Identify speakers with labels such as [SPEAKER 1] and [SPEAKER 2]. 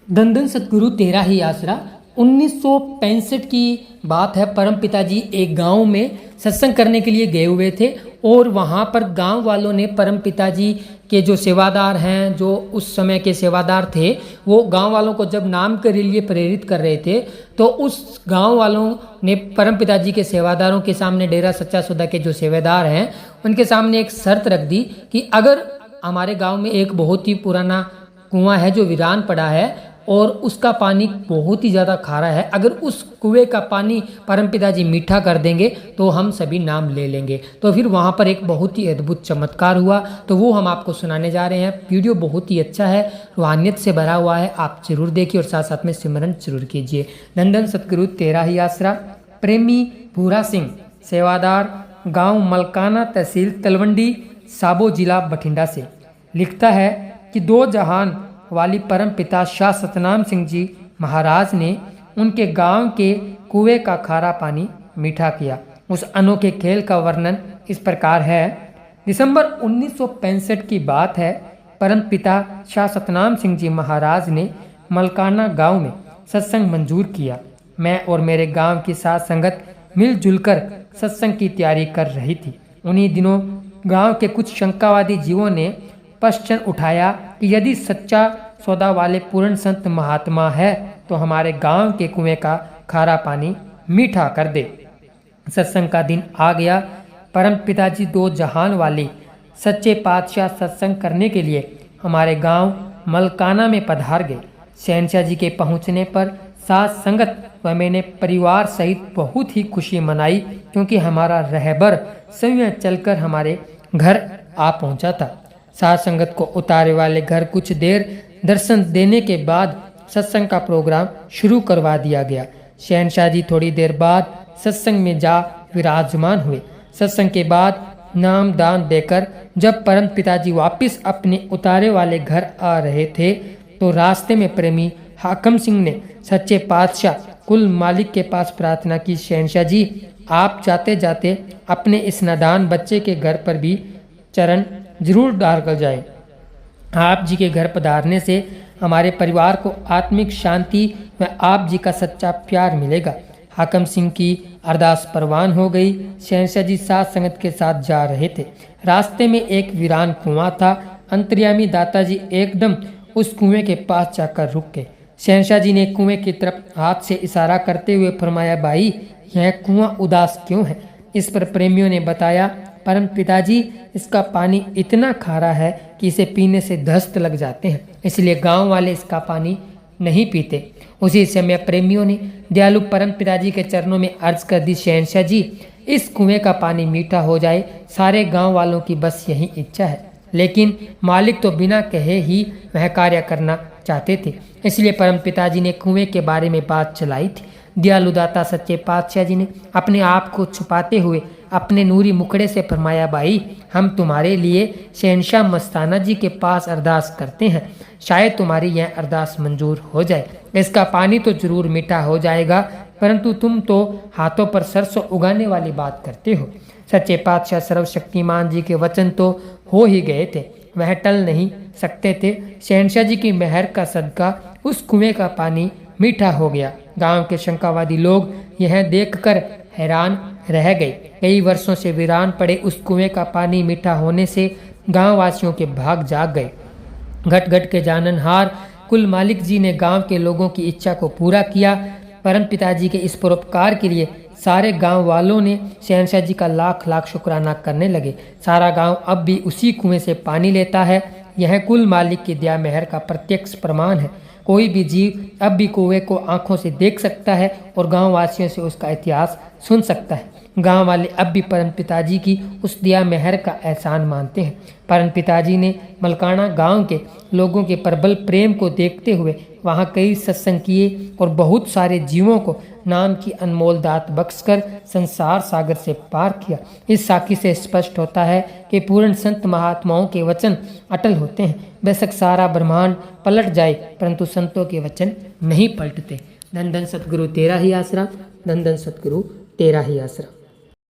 [SPEAKER 1] धन धन सतगुरु तेरा ही आसरा। 1965 की बात है। परम पिताजी एक गांव में सत्संग करने के लिए गए हुए थे और वहां पर गांव वालों ने परम पिताजी के जो सेवादार हैं, जो उस समय के सेवादार थे, वो गांव वालों को जब नाम के लिए प्रेरित कर रहे थे, तो उस गांव वालों ने परम पिताजी के सेवादारों के सामने, डेरा सच्चा सौदा के जो सेवादार हैं, उनके सामने एक शर्त रख दी कि अगर हमारे गांव में एक बहुत ही पुराना कुआं है जो वीरान पड़ा है और उसका पानी बहुत ही ज़्यादा खारा है, अगर उस कुएं का पानी परम पिताजी मीठा कर देंगे तो हम सभी नाम ले लेंगे। तो फिर वहाँ पर एक बहुत ही अद्भुत चमत्कार हुआ, तो वो हम आपको सुनाने जा रहे हैं। वीडियो बहुत ही अच्छा है, रूहानियत से भरा हुआ है, आप जरूर देखिए और साथ साथ में सिमरन जरूर कीजिए। धन धन सतगुरु तेरा ही आसरा। प्रेमी भूरा सिंह, सेवादार, गाँव मलकाना, तहसील तलवंडी, साबो जिला बठिंडा से, लिखता है कि दो जहान वाली परम पिता शाह सतनाम सिंह जी महाराज ने उनके गांव के कुएं का खारा पानी मीठा किया। उस अनोखे खेल का वर्णन इस प्रकार है। दिसंबर 1965 की बात है। परम पिता शाह सतनाम सिंह जी महाराज ने मलकाना गांव में सत्संग मंजूर किया। मैं और मेरे गांव की साथ संगत मिलजुल कर सत्संग की तैयारी कर रही थी। उन्हीं दिनों गांव के कुछ शंकावादी जीवों ने प्रश्न उठाया कि यदि सच्चा सौदा वाले पूर्ण संत महात्मा है तो हमारे गांव के कुएं का खारा पानी मीठा कर दे। सत्संग का दिन आ गया। परम पिताजी दो जहान वाले सच्चे पातशाह सत्संग करने के लिए हमारे गांव मलकाना में पधार गए। शहनशाह जी के पहुंचने पर साथ संगत व मैंने परिवार सहित बहुत ही खुशी मनाई, क्योंकि हमारा रहबर स्वयं चलकर हमारे घर आ पहुंचा था। साथ संगत को उतारे वाले घर कुछ देर दर्शन देने के बाद सत्संग का प्रोग्राम शुरू करवा दिया गया। शहनशाह जी थोड़ी देर बाद सत्संग में जा विराजमान हुए। सत्संग के बाद नाम दान देकर जब परम पिताजी वापस अपने उतारे वाले घर आ रहे थे तो रास्ते में प्रेमी हाकम सिंह ने सच्चे पातशाह कुल मालिक के पास प्रार्थना की, शहनशाह जी आप जाते जाते अपने इस नादान बच्चे के घर पर भी चरण जरूर डाल कर जाए। आप जी के घर पधारने से हमारे परिवार को आत्मिक शांति व आप जी का सच्चा प्यार मिलेगा। हाकम सिंह की अरदास परवान हो गई। शहनशाह जी साथ संगत के साथ जा रहे थे। रास्ते में एक वीरान कुआं था। अंतर्यामी दाताजी एकदम उस कुएं के पास जाकर रुक गए। शहनशाह जी ने कुएं की तरफ हाथ से इशारा करते हुए फरमाया, भाई यह कुआं उदास क्यों है? इस पर प्रेमियों ने बताया, परम पिताजी इसका पानी इतना खारा है कि इसे पीने से दस्त लग जाते हैं, इसलिए गांव वाले इसका पानी नहीं पीते। उसी समय प्रेमियों ने दयालु परम पिताजी के चरणों में अर्ज कर दी, शहनशाह जी इस कुएं का पानी मीठा हो जाए, सारे गांव वालों की बस यही इच्छा है। लेकिन मालिक तो बिना कहे ही वह कार्य करना चाहते थे, इसलिए परम पिताजी ने कुएं के बारे में बात चलाई थी। दयालु दाता सच्चे पातशाह जी ने अपने आप को छुपाते हुए अपने नूरी मुखड़े से फरमाया, भाई हम तुम्हारे लिए शहनशाह मस्ताना जी के पास अरदास करते हैं, शायद तुम्हारी यह अरदास मंजूर हो जाए। इसका पानी तो जरूर मीठा हो जाएगा, परंतु तुम तो हाथों पर सरसों उगाने वाली बात करते हो। सच्चे पातशाह सर्वशक्तिमान जी के वचन तो हो ही गए थे, वह टल नहीं सकते थे। शहनशाह जी की मेहर का सदका उस कुएं का पानी मीठा हो गया। गांव के शंकावादी लोग यह देखकर हैरान रह गए। कई वर्षों से वीरान पड़े उस कुएं का पानी मीठा होने से गांव वासियों के भाग जाग गए। घट घट के जाननहार कुल मालिक जी ने गांव के लोगों की इच्छा को पूरा किया। परम पिताजी के इस परोपकार के लिए सारे गांव वालों ने शहनशाह जी का लाख लाख शुक्राना करने लगे। सारा गांव अब भी उसी कुएं से पानी लेता है। यह कुल मालिक की दया मेहर का प्रत्यक्ष प्रमाण है। कोई भी जीव अब भी कुएं को आंखों से देख सकता है और गांव वासियों से उसका इतिहास सुन सकता है। गांव वाले अब भी परम पिताजी की उस दया मेहर का एहसान मानते हैं। परम पिताजी ने मलकाना गांव के लोगों के प्रबल प्रेम को देखते हुए वहां कई सत्संग किए और बहुत सारे जीवों को नाम की अनमोल दात बख्शकर संसार सागर से पार किया। इस साखी से स्पष्ट होता है कि पूर्ण संत महात्माओं के वचन अटल होते हैं। बेशक सारा ब्रह्मांड पलट जाए, परंतु संतों के वचन नहीं पलटते। धन धन सतगुरु तेरा ही आसरा, धन धन सतगुरु तेरा ही आसरा।